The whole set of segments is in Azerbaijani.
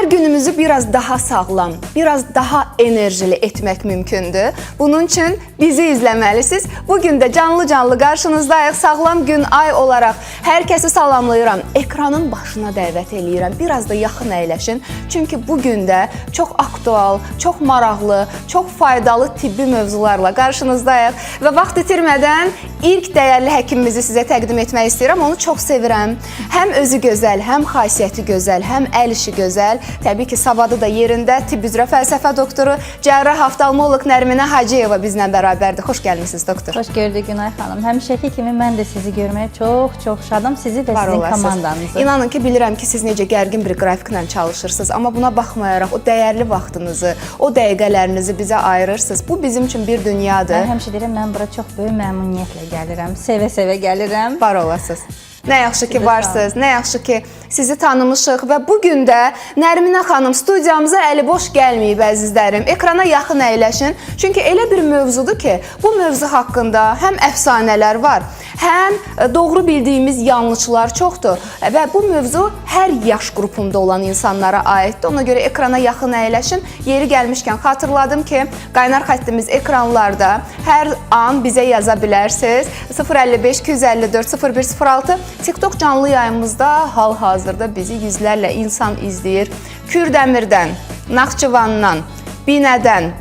hər günümüzü biraz daha sağlam, biraz daha enerjili etmək mümkündür. Bunun üçün bizi izləməlisiniz. Bugün də canlı qarşınızdayıq. Sağlam gün ay olaraq hər kəsi salamlayıram. Ekranın başına dəvət eləyirəm. Biraz da yaxın əyləşin. Çünki bugün də çox aktual, çox maraqlı, çox faydalı tibbi mövzularla qarşınızdayıq. Və vaxt itirmədən ilk dəyərli həkimimizi sizə təqdim etmək istəyirəm. Onu çox sevirəm. Həm özü gözəl, həm xasiyyəti gözəl, həm əl işi gözəl. Təbii ki, savadı da yerində. Tibb üzrə fəlsəfə doktoru, cərrah oftalmoloq Nərminə Hacıyeva bizlə bərabərdir. Xoş gəlmisiniz doktor. Xoş gördük Günay xanım. Həmişəki kimi mən də sizi görməyə çox şadam. Sizi və sizin komandanızı. İnanın ki, bilirəm ki, siz necə gərgin bir qrafiklə çalışırsınız. Amma buna baxmayaraq o dəyərli vaxtınızı, o dəqiqələrinizi bizə ayırırsınız. Bu bizim üçün bir dünyadır. Mən həmişə deyirəm, mən bura çox böyük məmnuniyyətlə gəlirəm. Sevə-sevə gəlirəm. Var olasınız. Nə yaxşı ki varsınız, nə yaxşı ki sizi tanımışıq və bugün də Nərminə xanım studiyamıza əli boş gəlməyib əzizlərim. Ekrana yaxın əyləşin. Çünki elə bir mövzudur ki, bu mövzu haqqında həm əfsanələr var, həm doğru bildiyimiz yanlışlar çoxdur və bu mövzu hər yaş qrupunda olan insanlara aiddir. Ona görə ekrana yaxın əyləşin. Yeri gəlmişkən xatırladım ki, qaynar xəttimiz ekranlarda hər an bizə yaza bilərsiniz. 055 254 0106 TikTok canlı yayımızda hal-hazırda bizi yüzlərlə insan izləyir. Kürdəmirdən, Naxçıvandan, Binədən,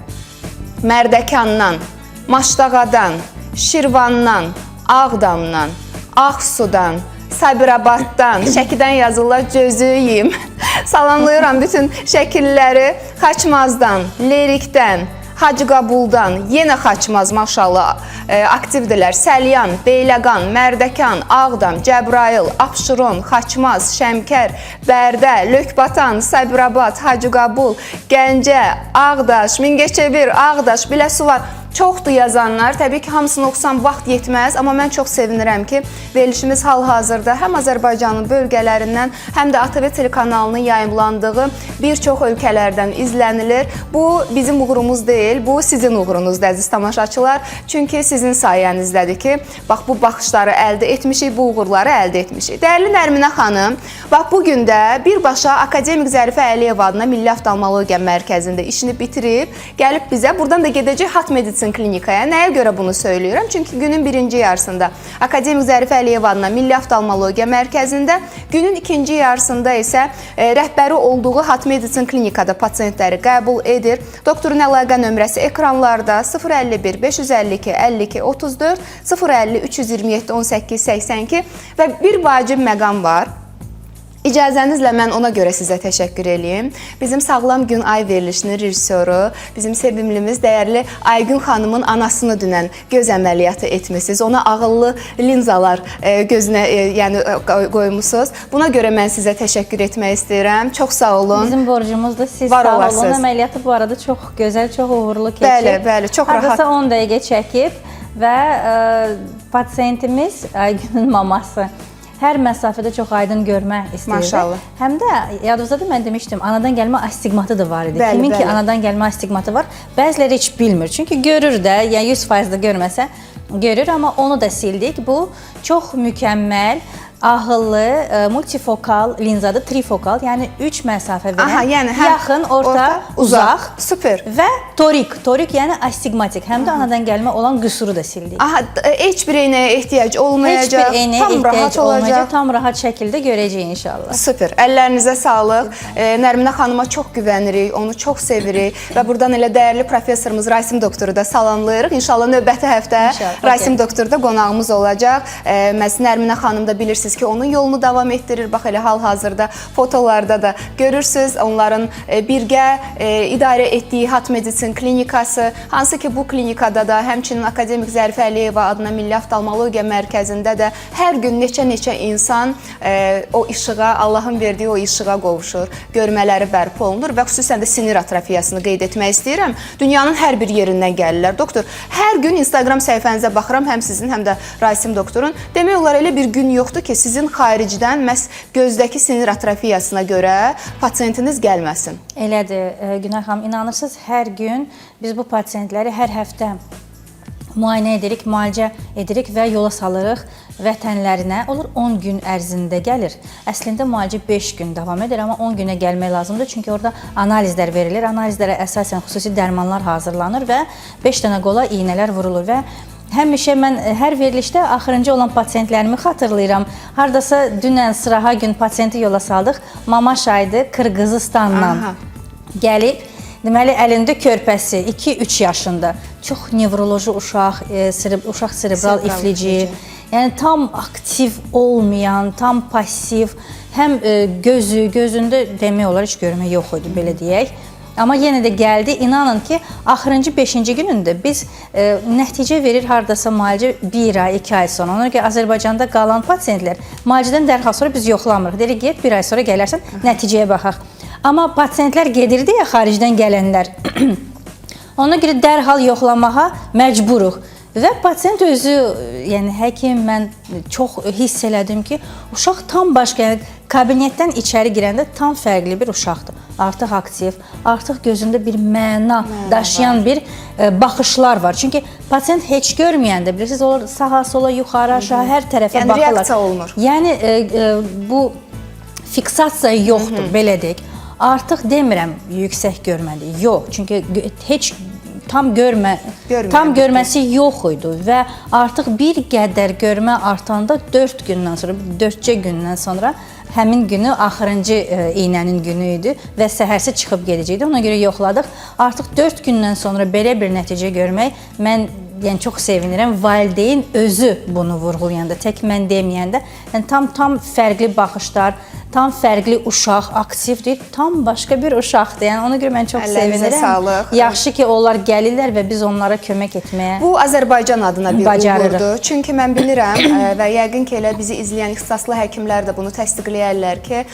Mərdəkandan, Maşdağadan, Şirvandan, Ağdamdan, Ağsudan, Sabirabaddan, Şəkidən yazırlar, gözüyüm. Salamlayıram bütün şəkilləri. Xaçmazdan, Lerikdən, Hacıqabuldan, yenə Xaçmaz maşallah aktivdirlər. Səlyan, Beyləqan, Mərdəkan, Ağdam, Cəbrayıl, Abşeron, Xaçmaz, Şəmkər, Bərdə, Lökbatan, Sabirabad, Hacıqabul, Gəncə, Ağdaş, Mingəçevir, Ağdaş, Biləsuvar. Çoxdur yazanlar. Təbii ki, hamısını oxusam vaxt yetməz, amma mən çox sevinirəm ki, verilişimiz hal-hazırda həm Azərbaycanın bölgələrindən, həm də ATV telekanalının yayımlandığı bir çox ölkələrdən izlənilir. Bu bizim uğurumuz deyil, bu sizin uğurunuzdur əziz tamaşaçılar. Çünki sizin sayənizdədir ki, bax bu baxışları əldə etmişik, bu uğurları əldə etmişik. Dəyərli Nərminə xanım, bax bugün də birbaşa Akademik Zərifə Əliyev adına Milli Oftalmologiya Mərkəzində işini bitirib, gəlib bizə, buradan da gedəcək Hat Medicine klinikaya. Nəyə görə bunu söylüyorum? Çünki günün birinci yarısında Akademik Zərifə Əliyev adına Milli Oftalmologiya Mərkəzində, günün ikinci yarısında isə rəhbəri olduğu Hat Medicine klinikada pasiyentləri qəbul edir. Doktorun əlaqə nömrəsi ekranlarda 051 552 52 34 050 327 18 82 və bir vacib məqam var. İcazənizlə mən ona görə sizə təşəkkür edeyim. Bizim Sağlam Gün Ay verilişinin rejissoru, bizim sevimlimiz, dəyərli Aygün xanımın anasını dünən göz əməliyyatı etmişsiniz. Ona ağıllı linzalar gözünə qoymuşsunuz. Buna görə mən sizə təşəkkür etmək istəyirəm. Çox sağ olun. Bizim borcumuzdur. Siz sağ olun. Əməliyyatı bu arada çox gözəl, çox uğurlu keçib. Bəli, çox rahat. Hardasa 10 dəqiqə çəkib və pasiyentimiz Aygünün maması hər məsafədə çox aydın görmək istəyirdi. Maşallah. Həm də yadınızdadır, mən demişdim, anadan gəlmə astigmatı da var idi. Bəli, Kimin bəli. ki anadan gəlmə astigmatı var, bəziləri heç bilmir. Çünki görür də, yəni 100% da görməsə görür, amma onu da sildik. Bu çox mükəmməl, ahıllı, multifokal linzadır, trifokal, yəni 3 məsafə verən, yaxın, orta, uzaq. Süper. Və torik, yəni astigmatik, həm də anadan gəlmə olan qüsuru da sildik. Heç bir eynəyə ehtiyac olmayacaq, heç bir eynəyə tam ehtiyac rahat olmayacaq, olacaq. tam rahat şəkildə görəcəyik inşallah. Süper, əllərinizə sağlıq. Nərminə xanıma çox güvənirik, onu çox sevirik və buradan elə dəyərli professorumuz Raysim doktoru da salamlayırıq. İnşallah növbəti həftə Raysim doktor da qonağımız olacaq. Nərminə xanım da bilirsiniz ki, onun yolunu davam etdirir. Bax, elə hal-hazırda fotolarda da görürsünüz. Onların birgə idarə etdiyi Hat Medicine klinikası, hansı ki, bu klinikada da həmçinin Akademik Zərifə Əliyeva adına Milli Oftalmologiya Mərkəzində də hər gün neçə insan o işığa, Allahın verdiyi o işığa qovuşur, görmələri bərpa olunur və xüsusən də sinir atrofiyasını qeyd etmək istəyirəm. Dünyanın hər bir yerindən gəlirlər. Doktor, hər gün Instagram səhifənizə baxıram, həm sizin, həm də Raysim doktorun. Demək olar, elə bir gün yoxdur ki, sizin xaricdən məhz gözdəki sinir atrofiyasına görə pasiyentiniz gəlməsin. Elədir, Günay xanım, inanırsınız, hər gün biz bu pasiyentləri hər həftə müayinə edirik, müalicə edirik və yola salırıq vətənlərinə olur 10 gün ərzində gəlir. Əslində müalicə 5 gün davam edir, amma 10 günə gəlmək lazımdır. Çünki orada analizlər verilir. Analizlərə əsasən xüsusi dərmanlar hazırlanır və 5 dənə qola iynələr vurulur və həmişə mən hər verilişdə axırıncı olan pasientlərimi xatırlayıram. Hardasa dünən sıraha gün pasiyenti yola saldıq. Mamaşaydı Qırğızıstandan gəlib. Deməli, əlində körpəsi 2-3 yaşında. Çox nevroloji uşaq, uşaq serebral iflici. Yəni tam aktiv olmayan, tam pasiv, həm gözündə demək olar heç görmə yox idi, belə deyək. Amma yenə də gəldi, inanın ki, axırıncı 5-ci günündə biz nəticə verir hardasa müalicə 1 ay, 2 ay sonra. Ona görə Azərbaycanda qalan pasiyentlər müalicədən dərhal sonra biz yoxlamırıq. Deyirik, get 1 ay sonra gələrsən, nəticəyə baxaq. Amma pasiyentlər gedirdi ya, xaricdən gələnlər. Ona görə dərhal yoxlamağa məcburuq. Və pasiyent özü, yəni həkim, mən çox hiss elədim ki, uşaq tam başqa, yəni kabinetdən içəri girəndə tam fərqli bir uşaqdır. Artıq aktiv, artıq gözündə bir məna daşıyan bir baxışlar var. Çünki pasiyent heç görməyəndə, bilirsiniz, olur sağa, sola, yuxarı, aşağı, hər tərəfə baxırlar. Yəni reaksiya olunur. Yəni bu fiksasiya yoxdur, belə deyək. Artıq demirəm yüksək görməli, yox. Çünki heç tam görməsi yox idi və artıq bir qədər görmə artanda 4 gündən sonra, 4-cə gündən sonra həmin günü axırıncı iynənin günü idi və səhərsi çıxıb gedəcəkdi. Ona görə yoxladıq. Artıq 4 gündən sonra belə bir nəticə görmək, mən yəni çox sevinirəm. Valideyn özü bunu vurğulayanda, tək mən deməyəndə, yəni tam fərqli baxışlar, tam fərqli uşaq, aktivdir, tam başqa bir uşaqdır. Yəni ona görə mən çox sevinirəm. Yaxşı ki, onlar gəlirlər və biz onlara kömək etməyə Bu Azərbaycan adına bir uğurdur. Çünki mən bilirəm və yəqin ki, elə bizi izləyən ixtisaslı həkimlər də bunu təsdiqləyərlər ki,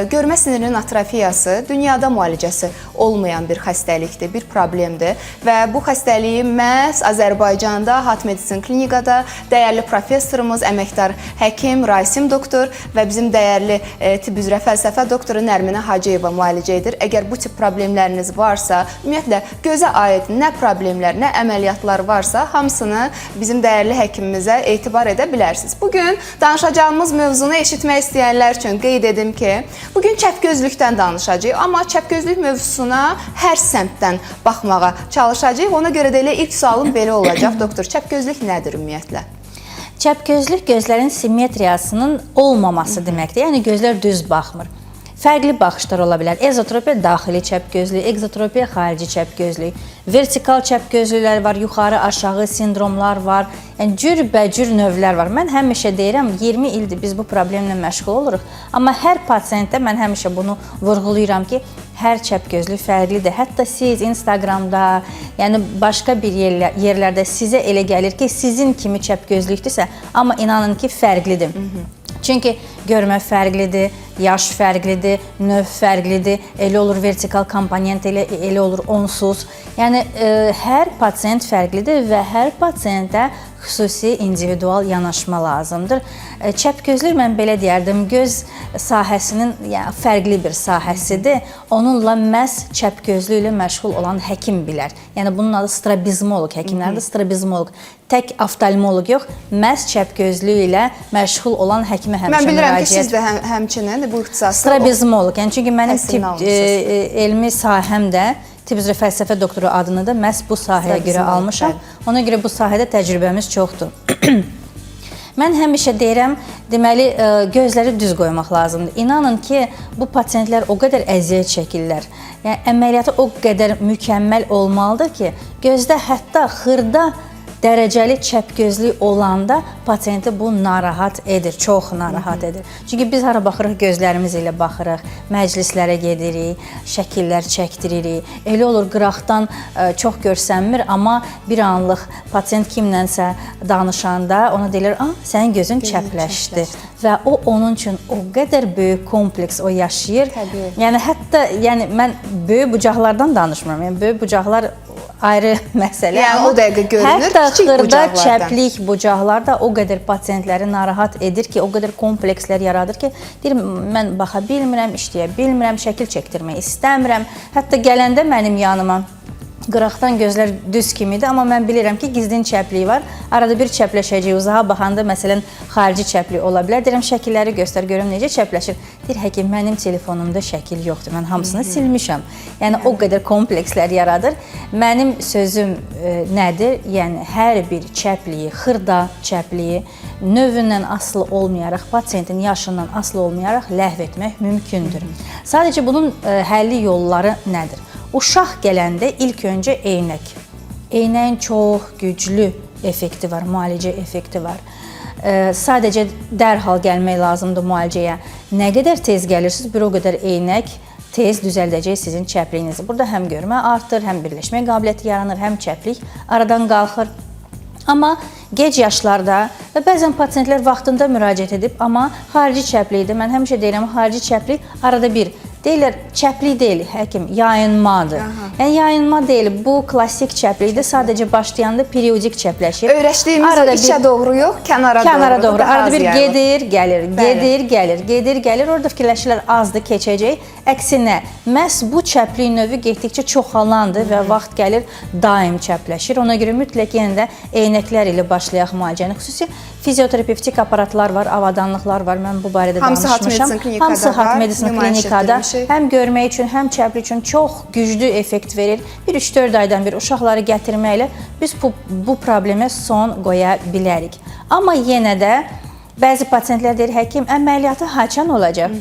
görmə sinirinin atrofiyası dünyada müalicəsi olmayan bir xəstəlikdir, bir problemdir və bu xəstəliyi məhz Azərbaycanda Hat Medicine klinikada dəyərli professorumuz, əməkdar həkim Rasim doktor və bizim dəyərli tibb üzrə fəlsəfə doktoru Nərminə Hacıyeva müalicə edir. Əgər bu tip problemləriniz varsa, ümumiyyətlə gözə aid nə problemlər, nə əməliyyatlar varsa, hamısını bizim dəyərli həkimimizə etibar edə bilərsiniz. Bugün danışacağımız mövzunu eşitmək istəyənlər üçün qeyd edim ki, bugün çəpgözlükdən danışacağıq, amma çəpgözlük mövzusuna hər səmtdən baxmağa çalışacağıq. Ona görə də elə ilk sualım belə olacaq. Doktor, çəpgözlük nədir ümumiyyətlə? Çəpgözlük gözlərin simmetriyasının olmaması deməkdir. Yəni gözlər düz baxmır. Fərqli baxışlar ola bilər. Ezotropiya daxili çəpgözlük, ekzotropiya xarici çəpgözlük, vertikal çəpgözlüklər var, yuxarı aşağı sindromlar var. Yəni cürbəcür növlər var. Mən həmişə deyirəm, 20 ildir biz bu problemlə məşğul oluruq. Amma hər pasiyentdə mən həmişə bunu vurğulayıram ki, hər çəpgözlük fərqlidir. Hətta siz Instagramda, yəni başqa bir yerlərdə sizə elə gəlir ki, sizin kimi çəpgözlükdürsə, amma inanın ki, fərqlidir. Çünki görmə fərqlidir, yaş fərqlidir, növ fərqlidir, elə olur vertikal komponent, elə olur onsuz. Yəni hər pasiyent fərqlidir və hər pasiyentə xüsusi individual yanaşma lazımdır. Çəpgözlük mən belə deyərdim, göz sahəsinin fərqli bir sahəsidir. Onunla məhz çəpgözlük ilə məşğul olan həkim bilər. Yəni bunun adı strabizmoloq, həkimlərdə strabizmoloq. Tək oftalmoloq yox, məhz çəpgözlük ilə məşğul olan həkimə həmişə müraciət. Mən bilirəm ki, siz də həmçinin bu ixtisasda strabizmoloq, yəni çünki mənim elmi sahəm də tibb üzrə fəlsəfə doktoru adını da məhz bu sahəyə görə almışam. Ona görə bu sahədə təcrübəmiz çoxdur. Mən həmişə deyirəm, deməli, gözləri düz qoymaq lazımdır. İnanın ki, bu pasiyentlər o qədər əziyyət çəkirlər. Yəni, əməliyyatı o qədər mükəmməl olmalıdır ki, gözdə hətta xırda dərəcəli çəpgözlük olanda pasiyenti bu narahat edir, çox narahat edir. Çünki biz hara baxırıq, gözlərimiz ilə baxırıq, məclislərə gedirik, şəkillər çəkdiririk. Elə olur, qıraqdan çox görsənmir, amma bir anlıq pasiyent kimlənsə danışanda ona deyilir, sənin gözün çəpləşdi. Və o, onun üçün o qədər böyük kompleks o yaşayır. Yəni, hətta mən böyük bucaqlardan danışmıram. Yəni, böyük bucaqlar ayrı məsələ. Yəni, o dəqiqə görünür, hətta xırda çəplik bucaqlar da o qədər pasiyentləri narahat edir ki, o qədər komplekslər yaradır ki, deyir, mən baxa bilmirəm, işləyə bilmirəm, şəkil çəkdirmək istəmirəm. Hətta gələndə mənim yanıma qıraqdan gözlər düz kimidir, amma mən bilirəm ki, gizlin çəplik var. Arada bir çəpləşəcək, uzağa baxanda məsələn xarici çəplik ola bilər. Deyirəm, şəkilləri göstər, görüm necə çəpləşir. Deyir, həkim, mənim telefonumda şəkil yoxdur, mən hamısını silmişəm. Yəni, o qədər komplekslər yaradır. Mənim sözüm nədir? Yəni, hər bir çəpliyi, xırda çəpliyi növündən asılı olmayaraq, pasiyentin yaşından asılı olmayaraq ləğv etmək mümkündür. Sadəcə bunun həlli yolları nədir? Uşaq gələndə ilk öncə eynək. Eynəyin çox güclü effekti var, müalicə effekti var. Sadəcə dərhal gəlmək lazımdır müalicəyə. Nə qədər tez gəlirsiniz, bir o qədər eynək tez düzəldəcək sizin çəpliyinizi. Burada həm görmə artır, həm birləşmə qabiliyyəti yaranır, həm çəplik aradan qalxır. Amma gec yaşlarda və bəzən pasiyentlər vaxtında müraciət edib, amma xarici çəplikdir. Mən həmişə deyirəm, xarici çəplik arada bir. Deyirlər, çəplik deyil, həkim, yayınmadır. Yəni, yayınma deyil, bu klassik çəplikdir. Sadəcə başlayanda periodik çəpləşir. Öyrəşdiyimiz içə doğru yox, kənara doğru. Arada bir gedir, gəlir, gedir, gəlir, gedir, gəlir. Orada fikirləşirlər azdır, keçəcək. Əksinə, məhz bu çəplik növü getdikcə çoxalandır və vaxt gəlir, daim çəpləşir. Ona görə mütləq yenə də eynəklər ilə başlayaq müalicəni. Xüsusi fizioterapevtik aparatlar var, avadanlıqlar var. Mən bu barədə danışmışam. Hamısı Hat Medicine klinikada. Həm görmək üçün, həm çəplik üçün çox güclü effekt verir. Bir 3-4 aydan bir uşaqları gətirməklə biz bu problemə son qoya bilərik. Amma yenə də bəzi pasiyentlər deyir, həkim, əməliyyatı haçan olacaq?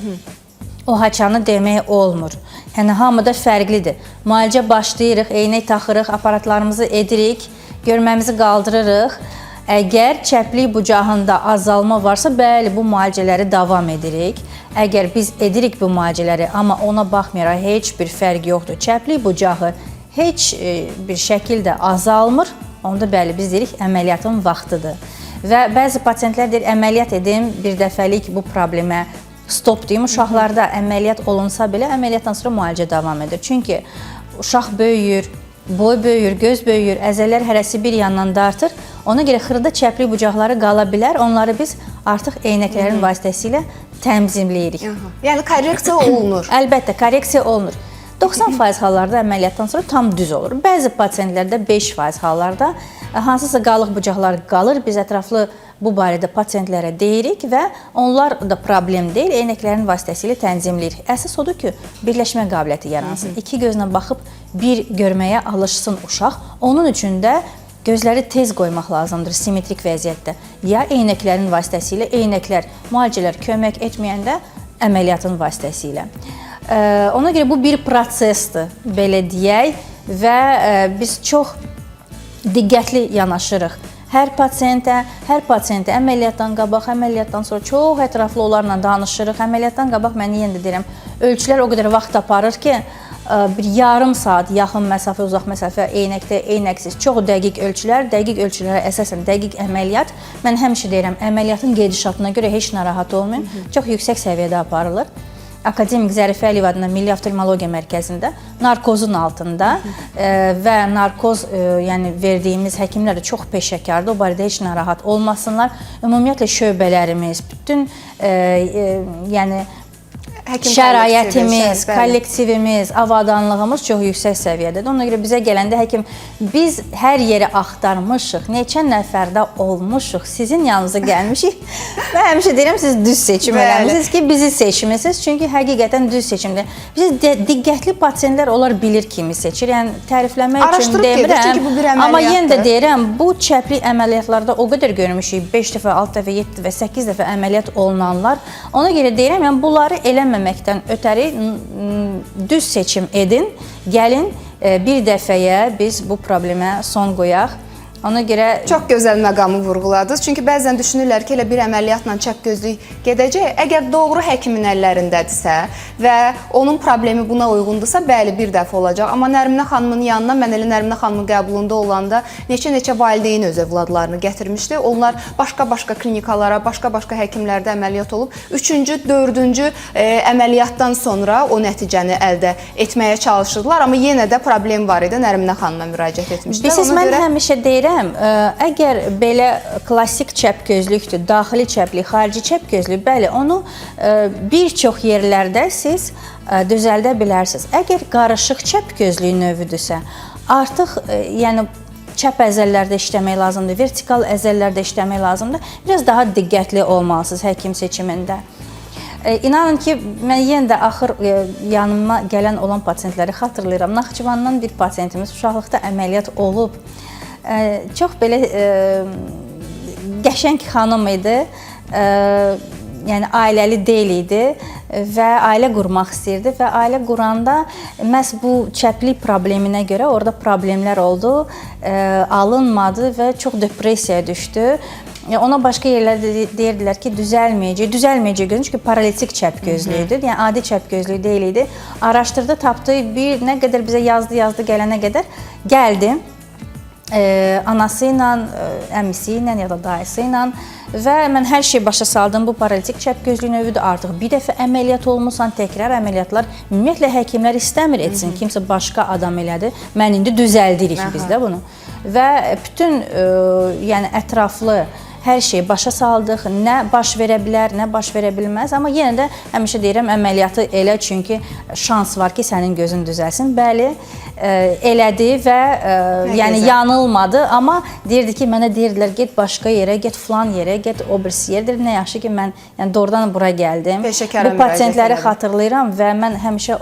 O haçanı demək olmur. Yəni, hamıda fərqlidir. Müalicə başlayırıq, eynək taxırıq, aparatlarımızı edirik, görməmizi qaldırırıq. Əgər çəplik bucağında azalma varsa, bəli, bu müalicələri davam edirik. Əgər biz edirik bu müalicələri, amma ona baxmayaraq heç bir fərq yoxdur, çəplik bucağı heç bir şəkildə azalmır, onda bəli, biz deyirik, əməliyyatın vaxtıdır. Və bəzi pasiyentlər deyir, əməliyyat edim, bir dəfəlik bu problemə stop deyim. Uşaqlarda əməliyyat olunsa belə, əməliyyatdan sonra müalicə davam edir. Çünki uşaq böyüyür, boy böyüyür, göz böyüyür, əzələlər hərəsi bir yandan da artır. Ona görə xırda çəplik bucaqları qala bilər, onları biz artıq eynəklərin vasitəsilə təmzimləyirik. Yəni, korreksiya olunur. Əlbəttə, korreksiya olunur. 90% hallarda əməliyyatdan sonra tam düz olur. Bəzi pasientlərdə 5% hallarda hansısa qalıq bucaqlar qalır. Biz ətraflı bu barədə pasientlərə deyirik və onlar da problem deyil, eynəklərin vasitəsilə tənzimləyirik. Əsas odur ki, birləşmə qabiliyyəti yaransın. İki gözlə baxıb bir görməyə alışsın uşaq. Onun üçün də gözləri tez qoymaq lazımdır simmetrik vəziyyətdə. Ya eynəklərin vasitəsilə, eynəklər, müalicələr kömək etməyəndə əməliyyatın vasitəsilə. Ona görə bu bir prosesdir, belə deyək və biz çox diqqətli yanaşırıq. Hər pasiyentə əməliyyatdan qabaq, əməliyyatdan sonra çox ətraflı onlarla danışırıq. Əməliyyatdan qabaq mən yenə də deyirəm, ölçülər o qədər vaxt aparır ki, bir yarım saat yaxın məsafə, uzaq məsafə, eynəkdə, eynəksiz, çox dəqiq ölçülər, dəqiq ölçülərə əsasən dəqiq əməliyyat. Mən həmişə deyirəm, əməliyyatın gedişatına görə heç narahat olmayın, çox yüksək səviyyədə aparılır. Akademik Zərifə Əliyev adına Milli Oftalmologiya Mərkəzində narkozun altında və narkoz verdiyimiz həkimlər də çox peşəkardır. O barədə heç narahat olmasınlar. Ümumiyyətlə şöbələrimiz, bütün şəraitimiz, kollektivimiz, avadanlığımız çox yüksək səviyyədədir. Ona görə bizə gələndə həkim, biz hər yeri axtarmışıq, neçə nəfərdə olmuşuq, sizin yanınıza gəlmişik və həmişə deyirəm, siz düz seçim eləmişsiniz ki, bizi seçmişsiniz, çünki həqiqətən düz seçimdir. Biz diqqətli pasiyentlər onlar bilir kimi seçir, yəni tərifləmək üçün demirəm, amma yenə də deyirəm, bu çəplik əməliyyatlarda o qədər görmüşük, 5 dəfə, 6 dəfə, 7 dəfə, 8 dəfə əməliyyat olunanlar, ona görə deyirəm, yəni bunları eləməməkdən ötəri düz seçim edin, gəlin bir dəfəyə biz bu problemə son qoyaq. Ona görə çox gözəl məqamı vurğuladınız. Çünki bəzən düşünürlər ki, elə bir əməliyyatla çəp gözlük gedəcək. Əgər doğru həkimin əllərindədirsə və onun problemi buna uyğundursa, bəli, bir dəfə olacaq. Amma Nərminə xanımın yanına, mən elə Nərminə xanımın qəbulunda olanda neçə valideyn öz övladlarını gətirmişdi. Onlar başqa-başqa klinikalara, başqa-başqa həkimlərdə əməliyyat olub. 3-cü, 4-cü əməliyyatdan sonra o nəticəni əldə etməyə çalışırdılar. Amma yenə də problem var idi. Nərminə xanıma müraciət etmişdilər. Mən həmişə deyirəm, deyirəm, əgər belə klassik çəp gözlükdür, daxili çəplik, xarici çəp gözlük, bəli, onu bir çox yerlərdə siz düzəldə bilərsiniz. Əgər qarışıq çəp gözlüyü növüdürsə, artıq yəni çəp əzəllərdə işləmək lazımdır, vertikal əzəllərdə işləmək lazımdır. Biraz daha diqqətli olmalısınız həkim seçimində. İnanın ki, mən yenə də axır yanıma gələn olan pasiyentləri xatırlayıram. Naxçıvandan bir pasiyentimiz uşaqlıqda əməliyyat olub. Çox belə qəşəng xanım idi. Yəni ailəli deyil idi və ailə qurmaq istəyirdi və ailə quranda məhz bu çəplik probleminə görə orada problemlər oldu, alınmadı və çox depressiyaya düşdü. Ona başqa yerlərdə deyirdilər ki, düzəlməyəcək gözün, çünki paralitik çəp gözlüyüdür, yəni adi çəp gözlüyü deyil idi. Araşdırdı, tapdı, nə qədər bizə yazdı gələnə qədər gəldi. Anası ilə, əmisi ilə ya da dayısı ilə və mən hər şey başa saldım. Bu paralitik çəp gözlüyü növüdür. Artıq bir dəfə əməliyyat olmuşsan, təkrar əməliyyatlar ümumiyyətlə həkimlər istəmir etsin, kimsə başqa adam elədi. Mən indi düzəldirik biz də bunu. Və bütün yəni ətraflı hər şeyi başa saldıq, nə baş verə bilər, nə baş verə bilməz. Amma yenə də həmişə deyirəm, əməliyyatı elə, çünki şans var ki, sənin gözün düzəlsin. Bəli, elədi və yəni yanılmadı. Amma deyirdi ki, mənə deyirdilər, get başqa yerə, get filan yerə, get o birisi yerdir. Nə yaxşı ki, mən yəni doğrudan bura gəldim. Bu pasiyentləri xatırlayıram və mən həmişə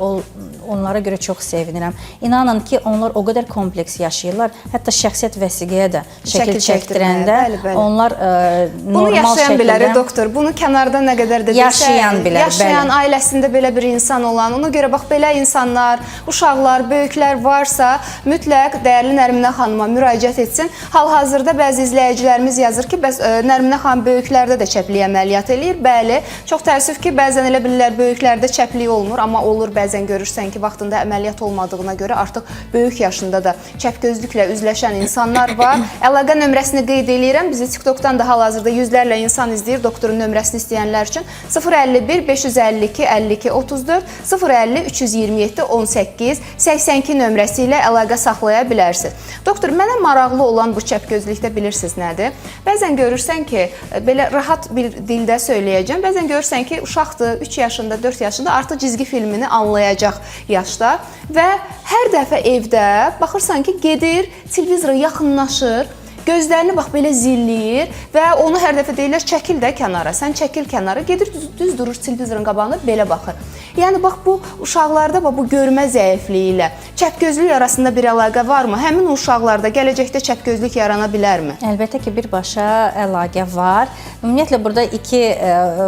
onlara görə çox sevinirəm. İnanın ki, onlar o qədər kompleks yaşayırlar. Hətta şəxsiyyət vəsiqəyə də şəkil çəkdirəndə onlar bunu yaşayan bilər, doktor. Bunu kənarda nə qədər də yaşayan bilər, yaşayan ailəsində belə bir insan olan, ona görə bax belə insanlar, uşaqlar, böyüklər varsa, mütləq dəyərli Nərminə xanıma müraciət etsin. Hal-hazırda bəzi izləyicilərimiz yazır ki, bəs Nərminə xanım böyüklərdə də çəplik əməliyyat eləyir. Bəli, çox təəssüf ki, bəzən elə bilirlər böyüklərdə çəplik olmur, amma olur, bəzən görürsən ki, vaxtında əməliyyat olmadığına görə artıq böyük yaşında da çəpgözlüklə üzləşən insanlar var. Əlaqə nömrəsini qeyd edirəm. Bizi TikTokdan da hal-hazırda yüzlərlə insan izləyir. Doktorun nömrəsini istəyənlər üçün 051 552 52 34 050 327 18 82 nömrəsi ilə əlaqə saxlaya bilərsiniz. Doktor, mənə maraqlı olan bu çəpgözlükdə bilirsiniz nədir? Bəzən görürsən ki, belə rahat bir dildə söyləyəcəm. Bəzən görürsən ki, uşaqdır, 3 yaşında, 4 yaşında artıq cizgi filmini anlayacaq yaşda və hər dəfə evdə baxırsan ki, gedir, televizora yaxınlaşır, gözlərini bax belə zilləyir və onu hər dəfə deyirlər, çəkil də kənara, sən çəkil kənara, gedir düz durur televizorun qabağında belə baxır. Yəni bax bu uşaqlarda bu görmə zəifliyi ilə çəpgözlük arasında bir əlaqə varmı? Həmin uşaqlarda gələcəkdə çəpgözlük yarana bilərmi? Əlbəttə ki, birbaşa əlaqə var. Ümumiyyətlə burada iki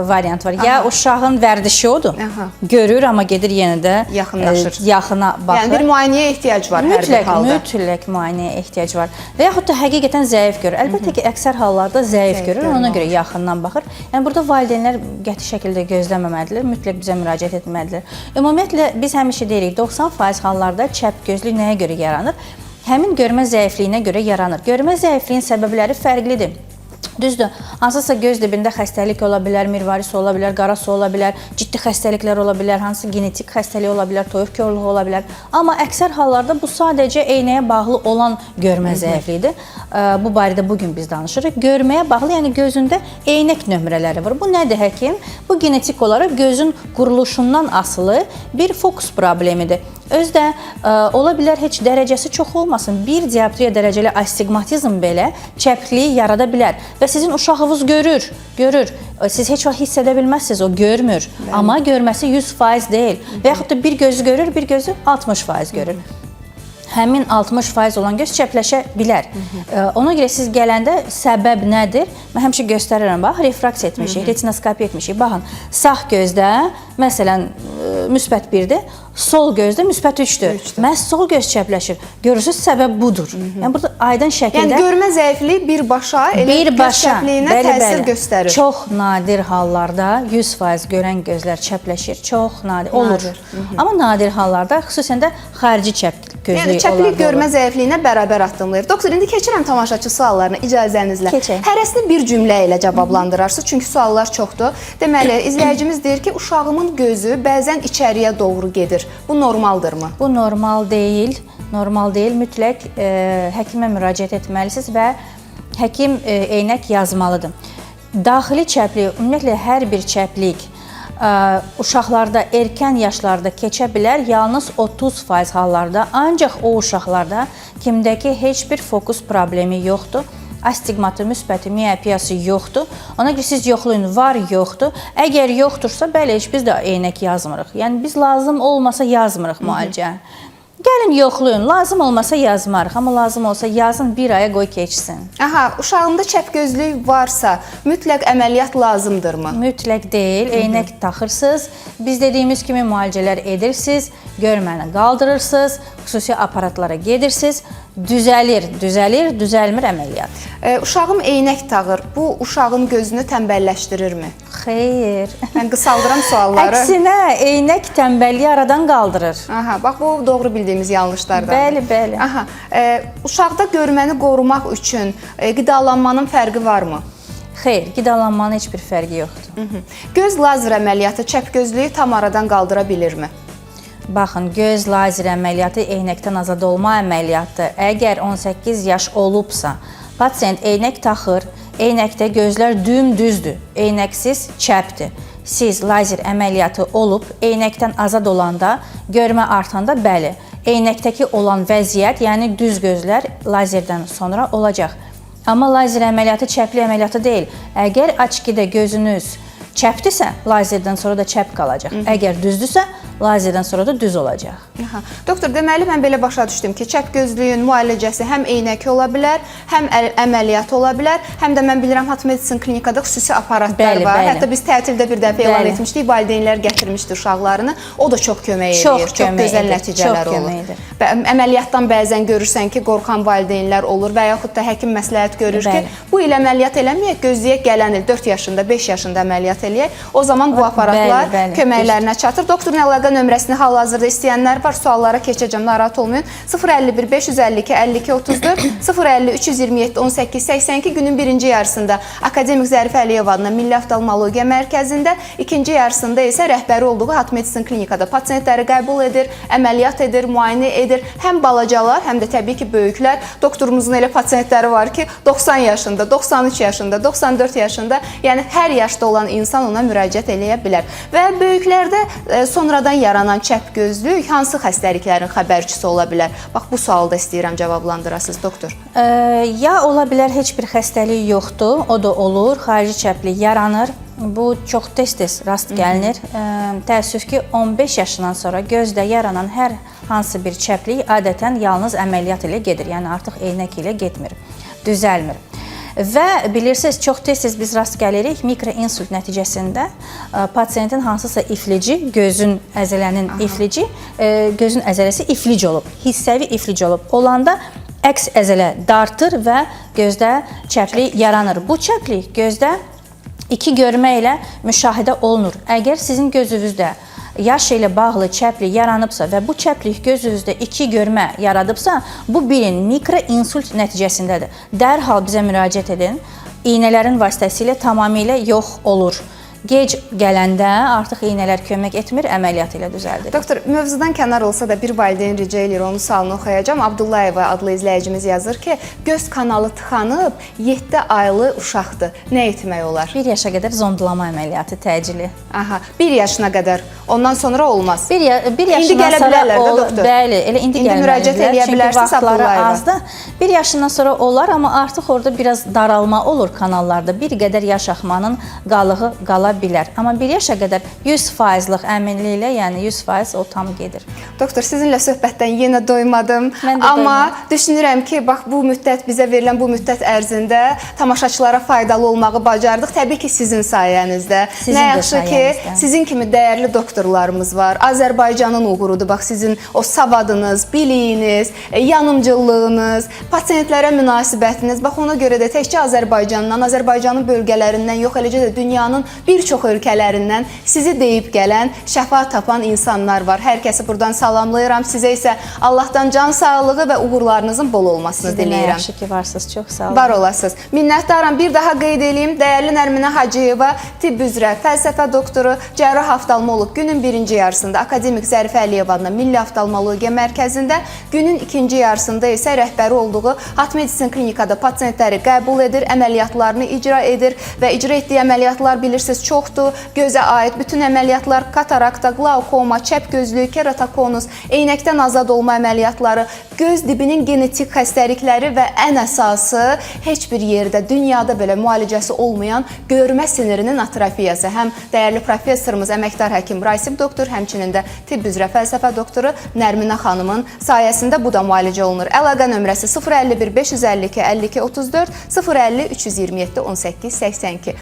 variant var. Ya uşağın vərdişi odur, görür, amma gedir yenə də yaxına baxır. Yəni bir müayinəyə ehtiyac var hər bir halda. Mütləq müayinəyə ehtiyac var. Və yaxud da həqiqətən zəif görür. Əlbəttə ki, əksər hallarda zəif görür, ona görə yaxından baxır. Yəni burada valideynlər qəti şəkildə gözləməməlidirlər, mütləq bizə müraciət etməlidirlər. Ümumiyyətlə biz həmişə deyirik, 90% hallarda çəpgözlük nəyə görə yaranır? Həmin görmə zəifliyinə görə yaranır. Görmə zəifliyinin səbəbləri fərqlidir. Düzdür, hansısa göz dibində xəstəlik ola bilər, mirvaris ola bilər, qara su ola bilər, ciddi xəstəliklər ola bilər, hansı genetik xəstəlik ola bilər, toyuq korluğu ola bilər. Amma əksər hallarda bu sadəcə eynəyə bağlı olan görmə zəifliyidir. Bu barədə bugün biz danışırıq. Görməyə bağlı, yəni gözündə eynək nömrələri var. Bu nədir həkim? Bu genetik olaraq gözün quruluşundan asılı bir fokus problemidir. Özdə ola bilər heç dərəcəsi çox olmasın. Bir dioptriya dərəcəli astigmatizm belə çəpliyi yarada bilər. Və sizin uşağınız görür. Siz heç vaxt hiss edə bilməzsiniz, o görmür. Amma görməsi 100% deyil. Və yaxud da bir gözü görür, bir gözü 60% görür. Həmin 60% olan göz çəpləşə bilər. Ona görə siz gələndə səbəb nədir? Mən həmişə göstərirəm, bax, refraksiya etmişik, retinoskopiya etmişik. Baxın, sağ gözdə, məsələn, müsbət 1-dir, sol gözdə müsbət 3-dür. Məhz sol göz çəpləşir. Görürsünüz, səbəb budur. Yəni, burada aydın şəkildə... Yəni, görmə zəifliyi birbaşa elə göz çəpliyinə təsir göstərir. Çox nadir hallarda 100% görən gözlər çəpləşir. Çox nadir, olur. Amma nadir hallarda, xüsusən də xarici çəp gözlüyü olur. Yəni, çəplik görmə zəifliyinə bərabər addımlayır. Doktor, indi keçirəm tamaşaçı suallarına icazənizlə. Hərəsini bir cümlə ilə cavablandırarsınız, çünki suallar çoxdur. Deməli, izləyicimiz deyir ki, uşağımın gözü bəzən içəriyə doğru gedir. Bu normaldırmı? Bu normal deyil. normal deyil. Mütləq həkimə müraciət etməlisiniz və həkim eynək yazmalıdır. Daxili çəplik, ümumiyyətlə hər bir çəplik uşaqlarda erkən yaşlarda keçə bilər, yalnız 30% hallarda, ancaq o uşaqlarda kimdəki heç bir fokus problemi yoxdur. Astigmatı, müsbəti, miopiyası yoxdur. Ona görə siz yoxlayın, var, yoxdur. Əgər yoxdursa, bəli, heç biz də eynək yazmırıq. Yəni biz lazım olmasa yazmırıq müalicə. Gəlin yoxlayın, lazım olmasa yazmarıq, amma lazım olsa yazın, bir aya qoy keçsin. Aha, uşağında çəpgözlük varsa mütləq əməliyyat lazımdırmı? Mütləq deyil, eynək taxırsınız. Biz dediyimiz kimi müalicələr edirsiniz, görməni qaldırırsınız, xüsusi aparatlara gedirsiniz, düzəlmir əməliyyat. Uşağım eynək taxır, bu uşağın gözünü tənbəlləşdirirmi? Xeyr. Mən qısaldıram sualları. Əksinə, eynək tənbəlliyi aradan qaldırır. Aha, bax bu doğru bildiyimiz yanlışlardan. Bəli, bəli. Aha, uşaqda görməni qorumaq üçün qidalanmanın fərqi varmı? Xeyr, qidalanmanın heç bir fərqi yoxdur. Göz lazer əməliyyatı çəpgözlüyü tam aradan qaldıra bilirmi? Baxın, göz lazer əməliyyatı eynəkdən azad olma əməliyyatı. Əgər 18 yaş olubsa, pasiyent eynək taxır, eynəkdə gözlər dümdüzdür, eynəksiz çəpdir. Siz lazer əməliyyatı olub, eynəkdən azad olanda, görmə artanda bəli, eynəkdəki olan vəziyyət, yəni düz gözlər lazerdən sonra olacaq. Amma lazer əməliyyatı çəpli əməliyyatı deyil. Əgər açkidə gözünüz çəpdirsə, lazerdən sonra da çəp qalacaq. Əgər düzdürsə, lazerdən sonra da düz olacaq. Aha. Doktor, deməli mən belə başa düşdüm ki, çəpgözlüyün müalicəsi həm eynək ola bilər, həm əməliyyat ola bilər, həm də mən bilirəm Hat Medicine klinikada xüsusi aparatlar var. Hətta biz tətildə bir dəfə elan etmişdik, valideynlər gətirmişdi uşaqlarını. O da çox kömək edir, çox gözəl nəticələr olur. Əməliyyatdan bəzən görürsən ki, qorxan valideynlər olur və yaxud da həkim məsləhət görür ki, bu il əməliyyat eləməyək, gözləyək gələn il 4 yaşında, 5 yaşında əməliyyat eləyək. O zaman bu aparatlar köməklərinə çatır. Doktorun əlaqə nömrəsini hal-hazırda istəyənlər var. Suallara keçəcəm, narahat olmayın. 051 552 52 34 050 327 18 82 günün birinci yarısında Akademik Zərifə Əliyev adına Milli Oftalmologiya Mərkəzində, ikinci yarısında isə rəhbəri olduğu Hat Medicine klinikada pasiyentləri qəbul edir, əməliyyat edir, müayinə edir. Həm balacalar, həm də təbii ki, böyüklər. Doktorumuzun elə pasiyentləri var ki, 90 yaşında, 93 yaşında, 94 yaşında, yəni hər yaşda olan insan ona müraciət eləyə bilər. Və böyüklərdə sonradan yaranan çəpgözlük hansı xəstəliklərin xəbərçisi ola bilər? Bax, bu sualı da istəyirəm cavablandırasınız, doktor. Ya ola bilər heç bir xəstəlik yoxdur, o da olur, xarici çəplik yaranır. Bu çox tez-tez rast gəlinir. Təəssüf ki, 15 yaşından sonra gözdə yaranan hər hansı bir çəplik adətən yalnız əməliyyat ilə gedir, yəni artıq eynək ilə getmir, düzəlmir. Və bilirsiniz, çox tez-tez biz rast gəlirik, mikroinsult nəticəsində pasiyentin hansısa iflici, gözün əzələnin iflici, gözün əzələsi iflic olub, hissəvi iflic olub. Olanda əks əzələ dartır və gözdə çəplik yaranır. Bu çəplik gözdə iki görmə ilə müşahidə olunur. Əgər sizin gözünüzdə yaş ilə bağlı çəplik yaranıbsa və bu çəplik gözünüzdə iki görmə yaradıbsa, bu bilin mikroinsult nəticəsindədir. Dərhal bizə müraciət edin, iynələrin vasitəsilə tamamilə yox olur. Gec gələndə artıq iynələr kömək etmir, əməliyyat ilə düzəldir. Doktor, mövzudan kənar olsa da bir valideyn rica edir, onun sualını oxuyacağam. Abdullayeva adlı izləyicimiz yazır ki, göz kanalı tıxanıb, 7 aylı uşaqdır. Nə etmək olar? 1 yaşa qədər zondlama əməliyyatı təcili. Aha, 1 yaşına qədər. Ondan sonra olmaz. 1 yaşından indi gələ bilərlər də, doktor. Bəli, elə indi müraciət eləyə bilərsiniz Abdullayeva. 1 yaşından sonra olar, amma artıq orada biraz daralma olur kanallarda. Bir qədər yaş axmanın qalığı qala bilər. Amma 1 yaşa qədər 100%lıq əminliklə, yəni 100% o tam gedir. Doktor, sizinlə söhbətdən yenə doymadım. Amma düşünürəm ki, bax bu müddət, bizə verilən bu müddət ərzində tamaşaçılara faydalı olmağı bacardıq. Təbii ki, sizin sayənizdə. Nə yaxşı ki, sizin kimi dəyərli doktorlarımız var. Azərbaycanın uğurudur. Bax, sizin o savadınız, biliyiniz, yanımcılığınız, pasiyentlərə münasibətiniz. Bax, ona görə də təkcə Azərbaycandan, Azərbaycanın bölgələrindən yox, eləcə də dünyanın bir bir çox ölkələrindən sizi deyib gələn, şəfa tapan insanlar var. Hər kəsi buradan salamlayıram. Sizə isə Allahdan can sağlığı və uğurlarınızın bol olmasını Siz də nə diləyirəm. yaxşı ki varsınız. Çox sağ olun. Var olasınız. Minnətdaram. Bir daha qeyd edeyim. Dəyərli Nərminə Hacıyeva, tibb üzrə fəlsəfə doktoru, cərrah oftalmoloq günün birinci yarısında Akademik Zərifə Əliyev adına Milli Oftalmologiya Mərkəzində, günün ikinci yarısında isə rəhbəri olduğu Hat Medicine klinikada pasiyentləri qəbul edir, əməliyyatlarını icra edir və icra etdiyi əməliyyatlar bilirsiniz çoxdur. Gözə aid bütün əməliyyatlar, katarakta, glaukoma, çəp gözlüyü, keratokonus, eynəkdən azad olma əməliyyatları, göz dibinin genetik xəstəlikləri və ən əsası heç bir yerdə dünyada belə müalicəsi olmayan görmə sinirinin atrofiyası. Həm dəyərli professorumuz, əməkdar həkim Rasim doktor, həmçinin də tibb üzrə fəlsəfə doktoru Nərminə xanımın sayəsində bu da müalicə olunur. Əlaqə nömrəsi 051 552 52 34 050 327 18 82.